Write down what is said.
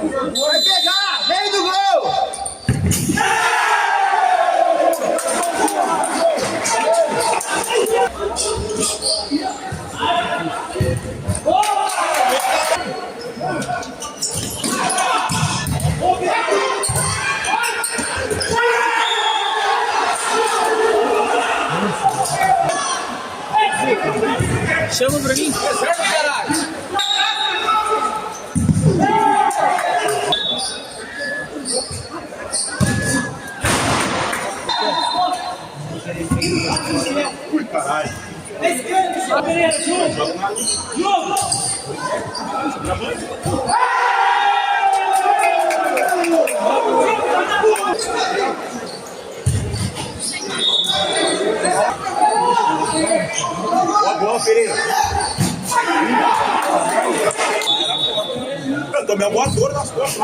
Vai pegar! Vem do gol! Chama pra mim. Ui, caralho. Jogo! Boa, Pereira. Eu tomei uma boa dor nas costas.